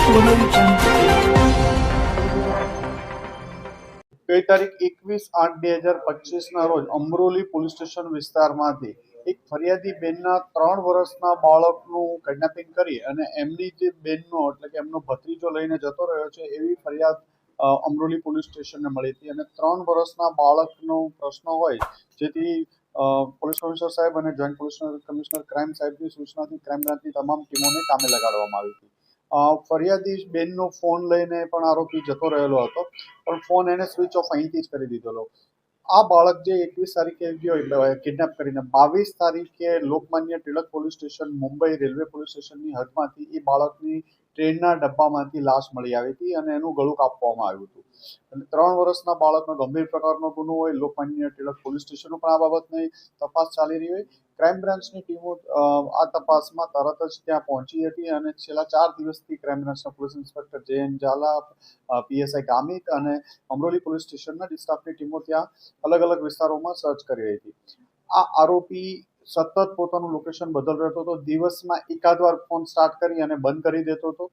ગઈ તારીખ 21/8/2025ના રોજ અમરોલી પોલીસ સ્ટેશન વિસ્તારમાંથી એક ફરિયાદી બેનના 3 વર્ષના બાળકનું કિડનેપિંગ કરી અને એમની જે બેનનો એટલે કે એમનો ભત્રીજો લઈને જતો રહ્યો છે એવી ફરિયાદ અમરોલી પોલીસ સ્ટેશનને મળી હતી અને 3 વર્ષના બાળકનો પ્રશ્ન હોય જેથી પોલીસ કમિશનર સાહેબ અને જોઈન્ટ પોલીસ કમિશનર ક્રાઇમ સાહેબની સૂચનાથી ક્રાઇમ બ્રાન્ચની તમામ ટીમોને કામે લગાડવામાં આવી હતી. ફરિયાદી બેનનો ફોન લઈને પણ આરોપી જતો રહેલો હતો, પણ ફોન એને સ્વિચ ઓફ અહીંથી જ કરી દીધેલો. આ બાળક જે 21 તારીખે ગયો કિડનેપ કરીને 22 તારીખે Lokmanya Tilak police station Mumbai railway police સ્ટેશનની હદમાંથી એ બાળકની ટ્રેનના ડબ્બામાંથી લાશ મળી આવી હતી અને એનું ગળું કાપવામાં આવ્યું હતું. અને 3 વર્ષના બાળકનો ગંભીર પ્રકારનો ગુનો હોય, લોકમાન્ય ટિળક પોલીસ સ્ટેશનો પણ આ બાબતની તપાસ ચાલી રહી હોય. ક્રાઇમ બ્રાન્ચની ટીમો આ તપાસમાં તરત જ ત્યાં પહોંચી હતી અને છેલ્લા 4 દિવસથી ક્રાઇમ બ્રાન્ચના police inspector J N. Zala, PSI Gamit અને અમરોલી પોલીસ સ્ટેશનના સ્ટાફની ટીમો ત્યાં અલગ અલગ વિસ્તારોમાં સર્ચ કરી રહી હતી. આ આરોપી સતત પોતાનું લોકેશન બદલ રહેતો હતો. દિવસમાં એકાદ વાર ફોન સ્ટાર્ટ કરી અને બંધ કરી દેતો હતો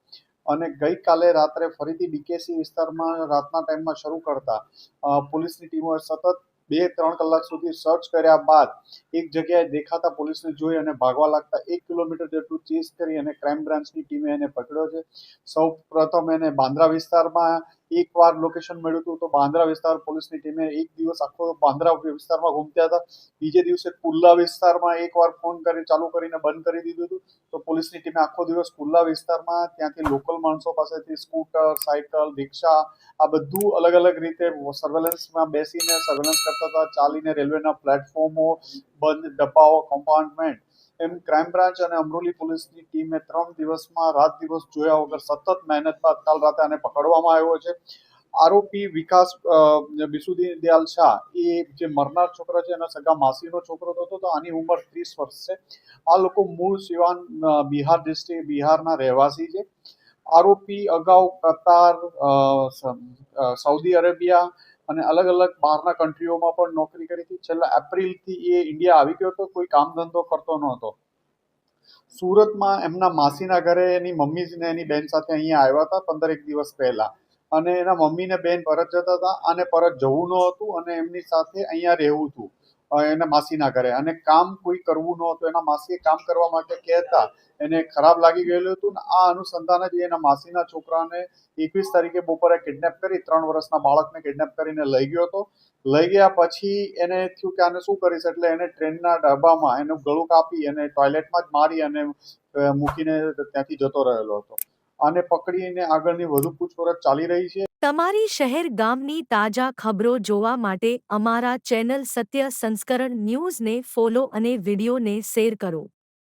અને ગઈકાલે રાત્રે ફરીથી ડીકેસી વિસ્તારમાં રાતના ટાઈમમાં શરૂ કરતા પોલીસની ટીમોએ સતત 2-3 કલાક સુધી સર્ચ કર્યા બાદ એક જગ્યાએ દેખાતા પોલીસને જોઈ અને ભાગવા લાગતા 1 કિલોમીટર જેટલું ચેઝ કરી અને ક્રાઇમ બ્રાન્ચની ટીમે એને પકડ્યો છે. સૌ પ્રથમ એને બાંદ્રા વિસ્તારમાં એકવાર લોકેશન મળ્યું હતું, તો બાંદ્રા વિસ્તાર પોલીસની ટીમે એક દિવસ આખો બાંદ્રા વિસ્તારમાં ઘૂમતા હતા. બીજે દિવસે કુર્લા વિસ્તારમાં એકવાર ફોન ચાલુ કરીને બંધ કરી દીધું હતું, તો પોલીસની ટીમે આખો દિવસ કુર્લા વિસ્તારમાં ત્યાંથી લોકલ માણસો પાસેથી સ્કૂટર, સાયકલ, રિક્ષા આ બધું અલગ અલગ રીતે સર્વેલન્સમાં બેસીને સર્વેલન્સ કરતા હતા. ચાલીને રેલવેના પ્લેટફોર્મો, બંધ ડબ્બાઓ, કમ્પાર્ટમેન્ટ એમ ક્રાઇમ બ્રાન્ચ અને અમરોલી પોલીસની ટીમે 3 દિવસમાં રાત દિવસ જોયા વગર સતત મહેનત બાદ કાલ રાતે આને પકડવામાં આવ્યો છે. આરોપી વિકાસ બિસુદીન દયાલ શાહ એ જે મરનાર છોકરા છે એના સગા માસીનો છોકરો હતો, તો આની ઉંમર 30 વર્ષ છે. આ લોકો મૂળ સિવાન બિહાર ડિસ્ટ્રિક્ટ બિહારના રહેવાસી છે. આરોપી અગાઉ કતાર, સાઉદી અરેબિયા અને અલગ અલગ બહારના કન્ટ્રીઓમાં પણ નોકરી કરી હતી. છેલ્લા એપ્રિલથી એ ઇન્ડિયા આવી ગયો હતો, કોઈ કામ ધંધો કરતો નહોતો. સુરતમાં એમના માસીના ઘરે એની મમ્મી ને એની બેન સાથે અહીંયા આવ્યા હતા 15 દિવસ પહેલા અને એના મમ્મી ને બેન પરત જતા હતા અને પરત જવું ન હતું અને એમની સાથે અહીંયા રહેવું હતું એના માસીના ઘરે અને કામ કોઈ કરવું ન હતું. એના માસીએ કામ કરવા માટે કહેતા એને ખરાબ લાગી ગયેલું હતું. આ અનુસંધાને જ એના માસીના છોકરાને 21 તારીખે બપોરે કિડનેપ કરી 3 વર્ષના બાળકને કિડનેપ કરીને લઈ ગયો હતો. લઈ ગયા પછી એને થયું કે આને શું કરીશ, એટલે એને ટ્રેનના ડબ્બામાં એનું ગળું કાપી અને ટોયલેટમાં જ મારી અને મૂકીને ત્યાંથી જતો રહેલો હતો. આને પકડીને આગળની વધુ પૂછપરછ ચાલી રહી છે. તમારી શહેર ગામની તાજા ખબરો જોવા માટે અમારા ચેનલ સત્ય સંસ્કરણ ન્યૂઝને ફોલો અને વિડીયોને શેર કરો.